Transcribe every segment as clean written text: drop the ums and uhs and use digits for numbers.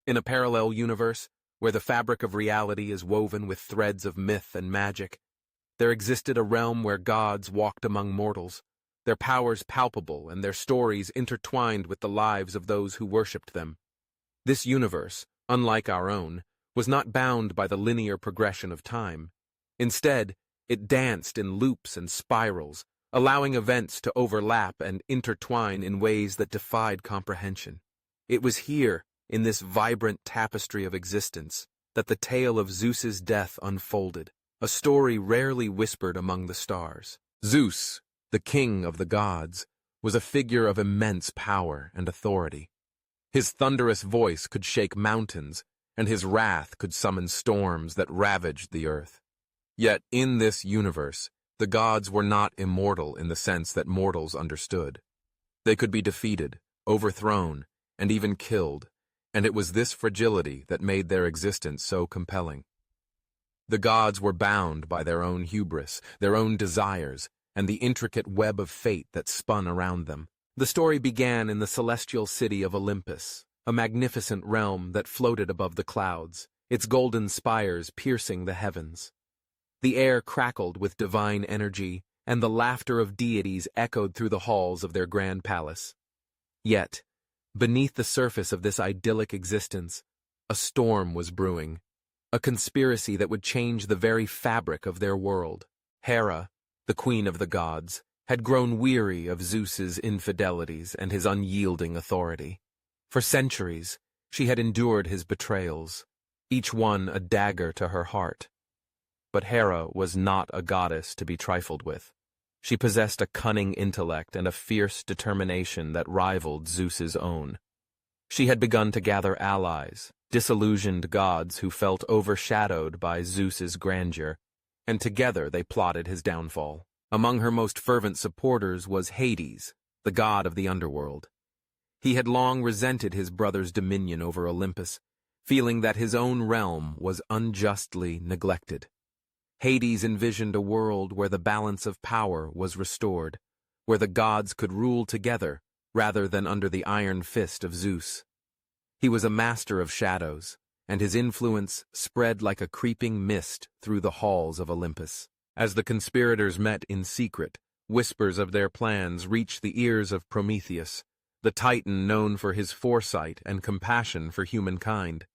In a parallel universe, where the fabric of reality is woven with threads of myth and magic, there existed a realm where gods walked among mortals, their powers palpable and their stories intertwined with the lives of those who worshipped them. This universe, unlike our own, was not bound by the linear progression of time. Instead, it danced in loops and spirals, allowing events to overlap and intertwine in ways that defied comprehension. It was here, in this vibrant tapestry of existence, that the tale of Zeus's death unfolded, a story rarely whispered among the stars. Zeus, the king of the gods, was a figure of immense power and authority. His thunderous voice could shake mountains, and his wrath could summon storms that ravaged the earth. Yet in this universe, the gods were not immortal in the sense that mortals understood. They could be defeated, overthrown, and even killed, and it was this fragility that made their existence so compelling. The gods were bound by their own hubris, their own desires, and the intricate web of fate that spun around them. The story began in the celestial city of Olympus, a magnificent realm that floated above the clouds, its golden spires piercing the heavens. The air crackled with divine energy, and the laughter of deities echoed through the halls of their grand palace. Yet, beneath the surface of this idyllic existence, a storm was brewing, a conspiracy that would change the very fabric of their world. Hera, the queen of the gods, had grown weary of Zeus's infidelities and his unyielding authority. For centuries, she had endured his betrayals, each one a dagger to her heart. But Hera was not a goddess to be trifled with. She possessed a cunning intellect and a fierce determination that rivaled Zeus's own. She had begun to gather allies, disillusioned gods who felt overshadowed by Zeus's grandeur, and together they plotted his downfall. Among her most fervent supporters was Hades, the god of the underworld. He had long resented his brother's dominion over Olympus, feeling that his own realm was unjustly neglected. Hades envisioned a world where the balance of power was restored, where the gods could rule together rather than under the iron fist of Zeus. He was a master of shadows, and his influence spread like a creeping mist through the halls of Olympus. As the conspirators met in secret, whispers of their plans reached the ears of Prometheus, the Titan known for his foresight and compassion for humankind.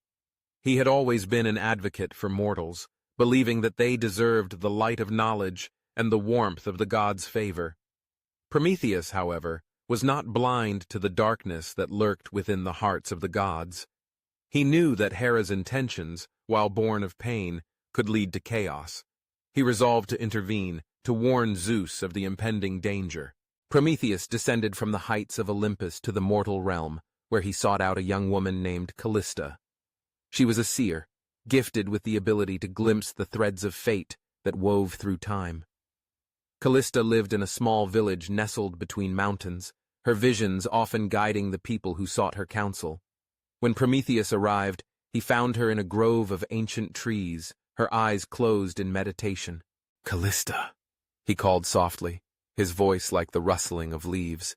He had always been an advocate for mortals, believing that they deserved the light of knowledge and the warmth of the gods' favor. Prometheus, however, was not blind to the darkness that lurked within the hearts of the gods. He knew that Hera's intentions, while born of pain, could lead to chaos. He resolved to intervene, to warn Zeus of the impending danger. Prometheus descended from the heights of Olympus to the mortal realm, where he sought out a young woman named Callista. She was a seer, gifted with the ability to glimpse the threads of fate that wove through time. Callista lived in a small village nestled between mountains, her visions often guiding the people who sought her counsel. When Prometheus arrived, he found her in a grove of ancient trees, her eyes closed in meditation. "Callista," he called softly, his voice like the rustling of leaves.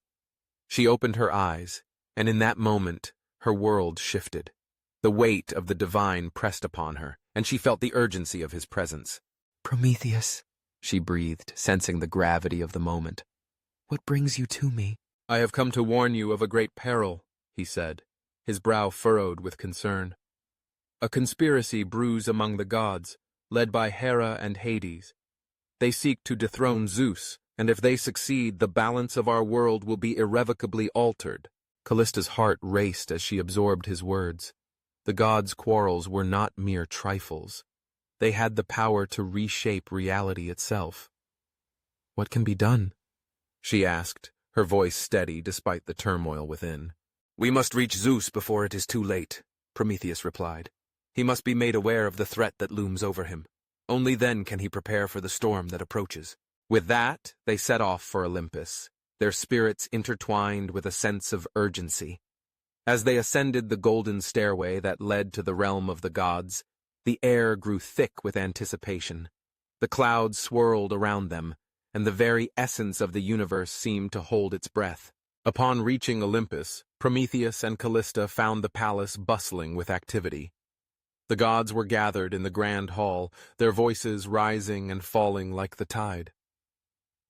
She opened her eyes, and in that moment, her world shifted. The weight of the divine pressed upon her, and she felt the urgency of his presence. "Prometheus," she breathed, sensing the gravity of the moment. "what brings you to me?" "I have come to warn you of a great peril," he said, his brow furrowed with concern. "A conspiracy brews among the gods, led by Hera and Hades. They seek to dethrone Zeus, and if they succeed, the balance of our world will be irrevocably altered." Callista's heart raced as she absorbed his words. The gods' quarrels were not mere trifles. They had the power to reshape reality itself. "What can be done?" she asked, her voice steady despite the turmoil within. "We must reach Zeus before it is too late," Prometheus replied. "He must be made aware of the threat that looms over him. Only then can he prepare for the storm that approaches." With that, they set off for Olympus, their spirits intertwined with a sense of urgency. As they ascended the golden stairway that led to the realm of the gods, the air grew thick with anticipation. The clouds swirled around them, and the very essence of the universe seemed to hold its breath. Upon reaching Olympus, Prometheus and Callista found the palace bustling with activity. The gods were gathered in the grand hall, their voices rising and falling like the tide.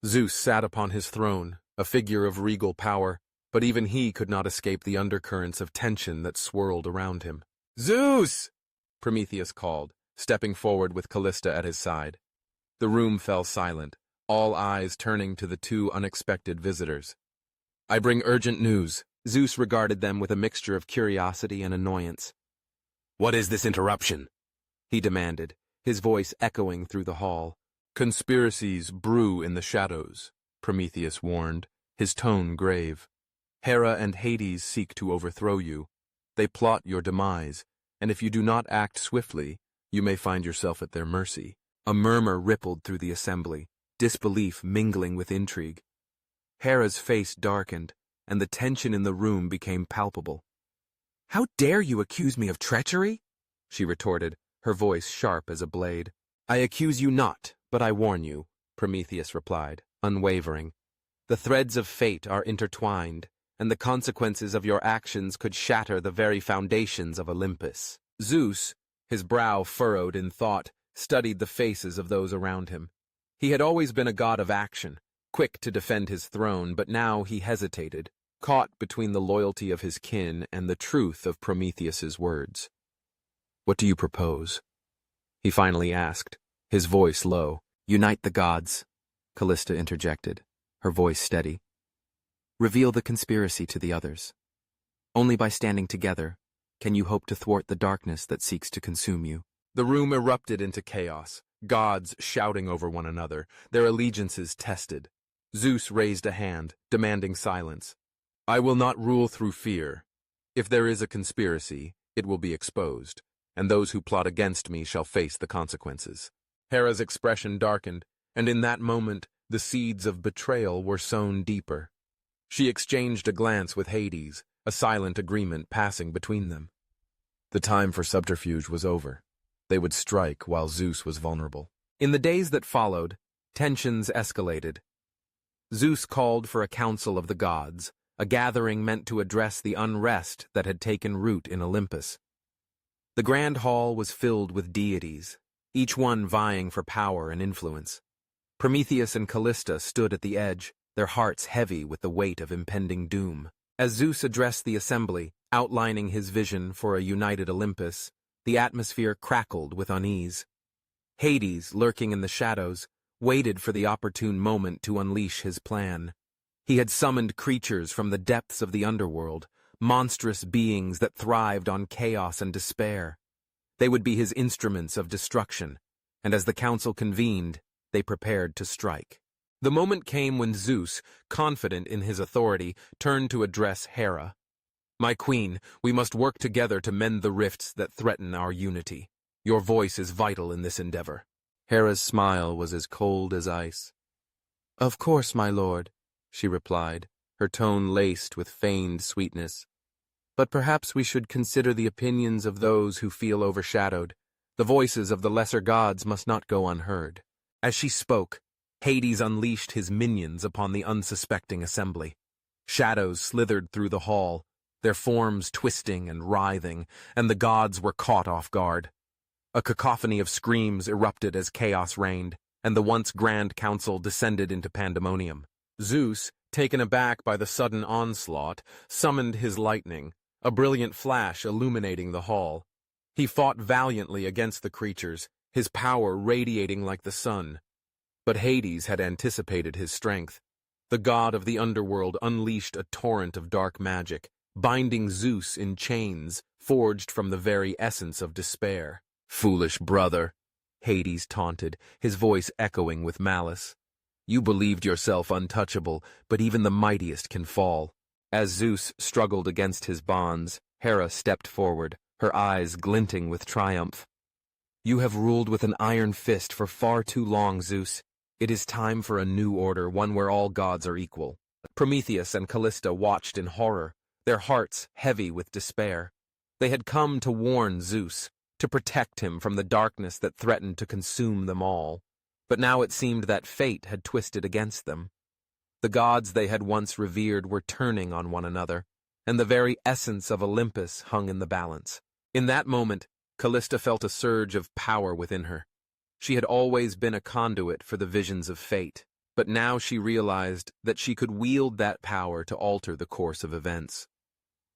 Zeus sat upon his throne, a figure of regal power, but even he could not escape the undercurrents of tension that swirled around him. "Zeus!" Prometheus called, stepping forward with Callista at his side. The room fell silent, all eyes turning to the two unexpected visitors. "I bring urgent news." Zeus regarded them with a mixture of curiosity and annoyance. "What is this interruption?" he demanded, his voice echoing through the hall. "Conspiracies brew in the shadows," Prometheus warned, his tone grave. "Hera and Hades seek to overthrow you. They plot your demise, and if you do not act swiftly, you may find yourself at their mercy." A murmur rippled through the assembly, disbelief mingling with intrigue. Hera's face darkened, and the tension in the room became palpable. "How dare you accuse me of treachery?" she retorted, her voice sharp as a blade. "I accuse you not, but I warn you," Prometheus replied, unwavering. "The threads of fate are intertwined, and the consequences of your actions could shatter the very foundations of Olympus." Zeus, his brow furrowed in thought, studied the faces of those around him. He had always been a god of action, quick to defend his throne, but now he hesitated, caught between the loyalty of his kin and the truth of Prometheus's words. "What do you propose?" he finally asked, his voice low. "Unite the gods," Callista interjected, her voice steady. "Reveal the conspiracy to the others. Only by standing together can you hope to thwart the darkness that seeks to consume you." The room erupted into chaos, gods shouting over one another, their allegiances tested. Zeus raised a hand, demanding silence. "I will not rule through fear. If there is a conspiracy, it will be exposed, and those who plot against me shall face the consequences." Hera's expression darkened, and in that moment the seeds of betrayal were sown deeper. She exchanged a glance with Hades, a silent agreement passing between them. The time for subterfuge was over. They would strike while Zeus was vulnerable. In the days that followed, tensions escalated. Zeus called for a council of the gods, a gathering meant to address the unrest that had taken root in Olympus. The grand hall was filled with deities, each one vying for power and influence. Prometheus and Callista stood at the edge, their hearts heavy with the weight of impending doom. As Zeus addressed the assembly, outlining his vision for a united Olympus, the atmosphere crackled with unease. Hades, lurking in the shadows, waited for the opportune moment to unleash his plan. He had summoned creatures from the depths of the underworld, monstrous beings that thrived on chaos and despair. They would be his instruments of destruction, and as the council convened, they prepared to strike. The moment came when Zeus, confident in his authority, turned to address Hera. "My queen, we must work together to mend the rifts that threaten our unity. Your voice is vital in this endeavor." Hera's smile was as cold as ice. "Of course, my lord," she replied, her tone laced with feigned sweetness. "But perhaps we should consider the opinions of those who feel overshadowed. The voices of the lesser gods must not go unheard." As she spoke, Hades unleashed his minions upon the unsuspecting assembly. Shadows slithered through the hall, their forms twisting and writhing, and the gods were caught off guard. A cacophony of screams erupted as chaos reigned, and the once grand council descended into pandemonium. Zeus, taken aback by the sudden onslaught, summoned his lightning, a brilliant flash illuminating the hall. He fought valiantly against the creatures, his power radiating like the sun. But Hades had anticipated his strength. The god of the underworld unleashed a torrent of dark magic, binding Zeus in chains forged from the very essence of despair. "Foolish brother," Hades taunted, his voice echoing with malice. "You believed yourself untouchable, but even the mightiest can fall." As Zeus struggled against his bonds, Hera stepped forward, her eyes glinting with triumph. "You have ruled with an iron fist for far too long, Zeus. It is time for a new order, one where all gods are equal." Prometheus and Callista watched in horror, their hearts heavy with despair. They had come to warn Zeus, to protect him from the darkness that threatened to consume them all. But now it seemed that fate had twisted against them. The gods they had once revered were turning on one another, and the very essence of Olympus hung in the balance. In that moment, Callista felt a surge of power within her. She had always been a conduit for the visions of fate, but now she realized that she could wield that power to alter the course of events.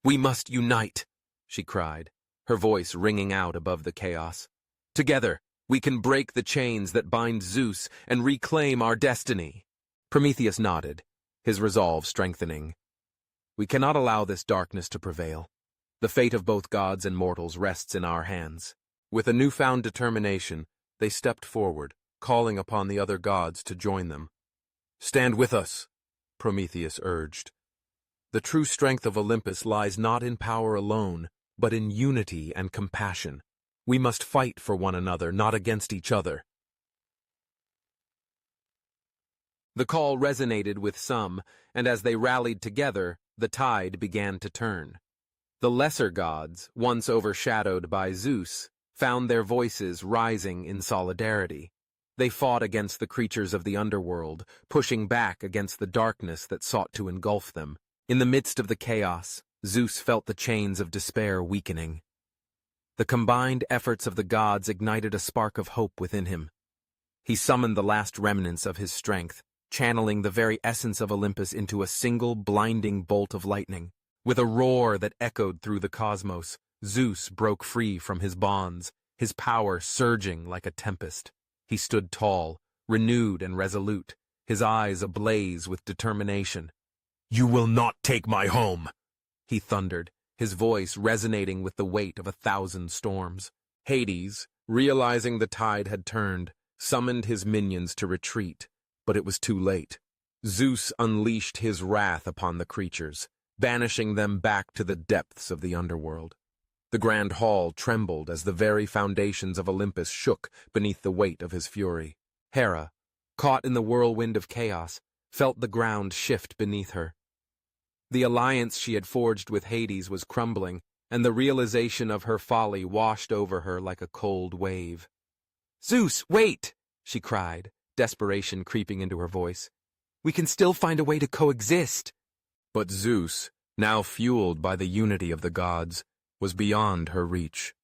"We must unite," she cried, her voice ringing out above the chaos. "Together, we can break the chains that bind Zeus and reclaim our destiny." Prometheus nodded, his resolve strengthening. "We cannot allow this darkness to prevail. The fate of both gods and mortals rests in our hands." With a newfound determination, they stepped forward, calling upon the other gods to join them. "Stand with us," Prometheus urged. "The true strength of Olympus lies not in power alone, but in unity and compassion. We must fight for one another, not against each other." The call resonated with some, and as they rallied together, the tide began to turn. The lesser gods, once overshadowed by Zeus, found their voices rising in solidarity. They fought against the creatures of the underworld, pushing back against the darkness that sought to engulf them. In the midst of the chaos, Zeus felt the chains of despair weakening. The combined efforts of the gods ignited a spark of hope within him. He summoned the last remnants of his strength, channeling the very essence of Olympus into a single blinding bolt of lightning. With a roar that echoed through the cosmos, Zeus broke free from his bonds, his power surging like a tempest. He stood tall, renewed and resolute, his eyes ablaze with determination. "You will not take my home," he thundered, his voice resonating with the weight of 1,000 storms. Hades, realizing the tide had turned, summoned his minions to retreat, but it was too late. Zeus unleashed his wrath upon the creatures, banishing them back to the depths of the underworld. The grand hall trembled as the very foundations of Olympus shook beneath the weight of his fury. Hera, caught in the whirlwind of chaos, felt the ground shift beneath her. The alliance she had forged with Hades was crumbling, and the realization of her folly washed over her like a cold wave. "Zeus, wait!" she cried, desperation creeping into her voice. "We can still find a way to coexist." But Zeus, now fueled by the unity of the gods, was beyond her reach.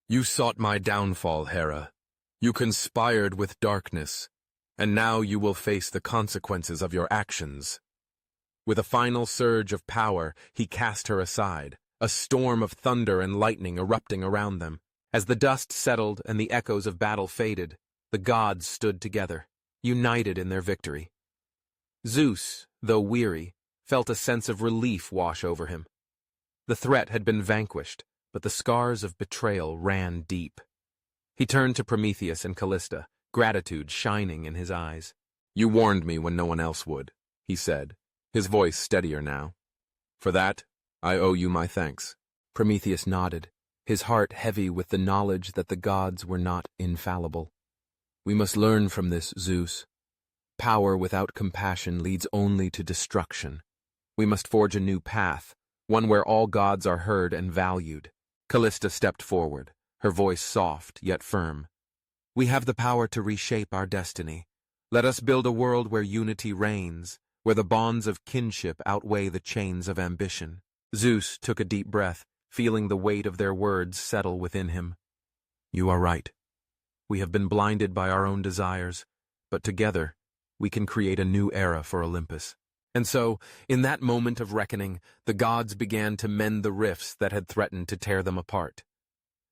"You sought my downfall, Hera. You conspired with darkness, and now you will face the consequences of your actions." With a final surge of power, he cast her aside, a storm of thunder and lightning erupting around them. As the dust settled and the echoes of battle faded, the gods stood together, united in their victory. Zeus, though weary, felt a sense of relief wash over him. The threat had been vanquished, but the scars of betrayal ran deep. He turned to Prometheus and Callista, gratitude shining in his eyes. "You warned me when no one else would," he said, his voice steadier now. "For that, I owe you my thanks." Prometheus nodded, his heart heavy with the knowledge that the gods were not infallible. "We must learn from this, Zeus. Power without compassion leads only to destruction. We must forge a new path, one where all gods are heard and valued." Callista stepped forward, her voice soft yet firm. "We have the power to reshape our destiny. Let us build a world where unity reigns, where the bonds of kinship outweigh the chains of ambition." Zeus took a deep breath, feeling the weight of their words settle within him. "You are right. We have been blinded by our own desires, but together we can create a new era for Olympus." And so, in that moment of reckoning, the gods began to mend the rifts that had threatened to tear them apart.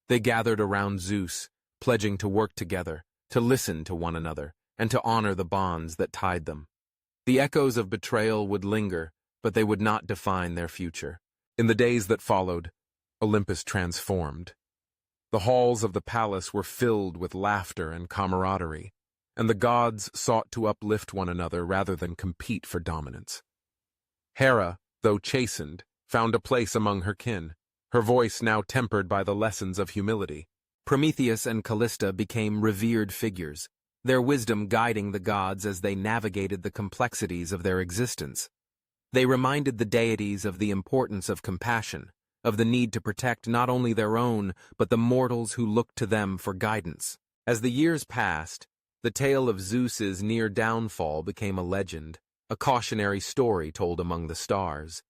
They gathered around Zeus, pledging to work together, to listen to one another, and to honor the bonds that tied them. The echoes of betrayal would linger, but they would not define their future. In the days that followed, Olympus transformed. The halls of the palace were filled with laughter and camaraderie, and the gods sought to uplift one another rather than compete for dominance. Hera, though chastened, found a place among her kin, her voice now tempered by the lessons of humility. Prometheus and Callista became revered figures, their wisdom guiding the gods as they navigated the complexities of their existence. They reminded the deities of the importance of compassion, of the need to protect not only their own, but the mortals who looked to them for guidance. As the years passed, the tale of Zeus's near downfall became a legend, a cautionary story told among the stars.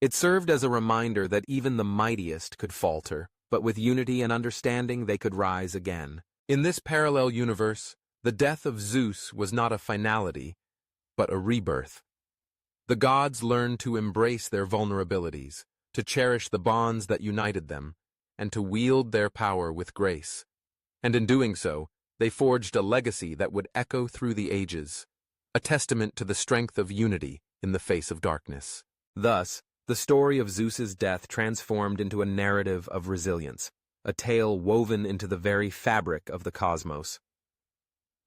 It served as a reminder that even the mightiest could falter, but with unity and understanding they could rise again. In this parallel universe, the death of Zeus was not a finality, but a rebirth. The gods learned to embrace their vulnerabilities, to cherish the bonds that united them, and to wield their power with grace. And in doing so, they forged a legacy that would echo through the ages, a testament to the strength of unity in the face of darkness. Thus, the story of Zeus's death transformed into a narrative of resilience, a tale woven into the very fabric of the cosmos.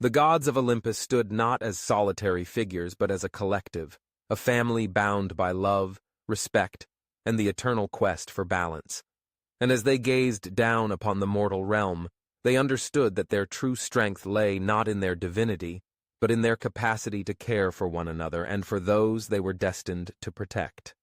The gods of Olympus stood not as solitary figures but as a collective, a family bound by love, respect, and the eternal quest for balance. And as they gazed down upon the mortal realm, they understood that their true strength lay not in their divinity, but in their capacity to care for one another and for those they were destined to protect.